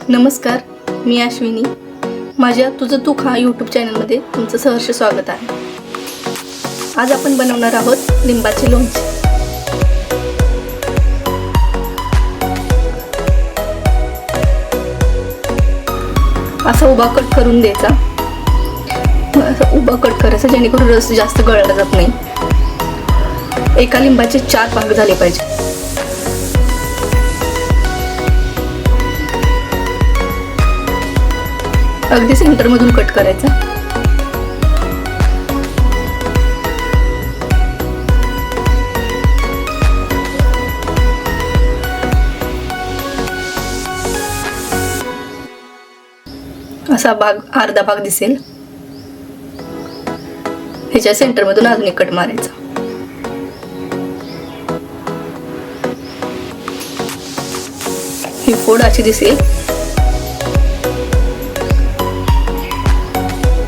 नमस्कार, मी अश्विनी. माझ्या तुझं तू खा यूट्यूब चॅनलमध्ये तुमचं सहर्ष स्वागत आहे. आज आपण बनवणार आहोत लिंबाचे लोणचे. असा उभा कट करून द्यायचा. असा उभा कट करायचा जेणेकरून रस जास्त गळला जात नाही. एका लिंबाचे 4 भाग झाले पाहिजे. अगदी सेंटर मधून कट करायचा. असा भाग अर्धा भाग दिसेल. ह्याच्या सेंटर मधून अजून एक कट मारायचा. ही फोड अशी दिसेल.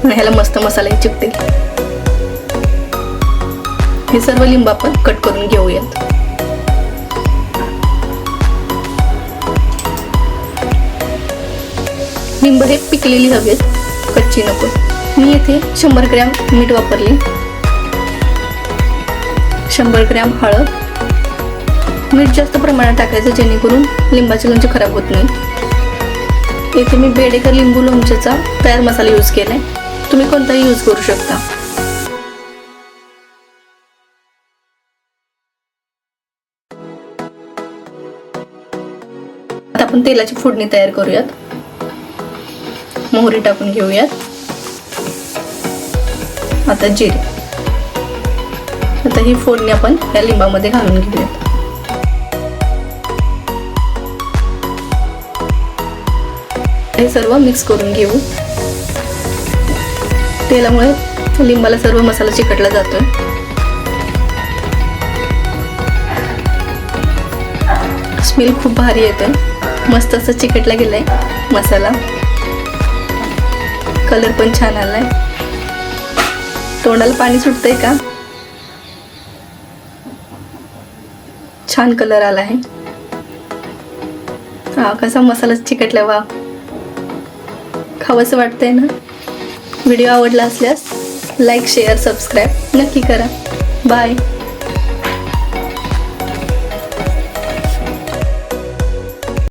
ह्याला मस्त मसाला चिकटेल. हे सर्व लिंब आपण कट करून घेऊयात. लिंब हे पिकलेली हवेत, कच्ची नको. मी येथे 100 ग्रॅम मीठ वापरले, 100 ग्रॅम हळद. मीठ जास्त प्रमाणात टाकायचं जेणेकरून लिंबाचे लोणचे खराब होत नाही. येथे मी बेडेकर लिंबू लोणच्याचा तयार मसाला यूज केलाय. तुम्ही कोणताही यूज करू शकता. आता आपण तेलाची फोडणी तयार करूयात. मोहरी टाकून घेऊयात. आता जिरे. आता ही फोडणी आपण या लिंबामध्ये घालून घेऊयात. हे सर्व मिक्स करून घेऊ. तेलामुळे लिंबाला सर्व मसाला चिकटला जातोय. स्मेल खूप भारी येतोय. मस्त असं चिकटला गेलाय मसाला. कलर पण छान आलाय. तोंडाला पाणी सुटतंय का? छान कलर आला आहे. हा कसा मसाला चिकटला. वा, खावंसं वाटतंय ना. व्हिडिओ आवडला असल्यास लाईक, शेअर, सबस्क्राईब नक्की करा. बाय.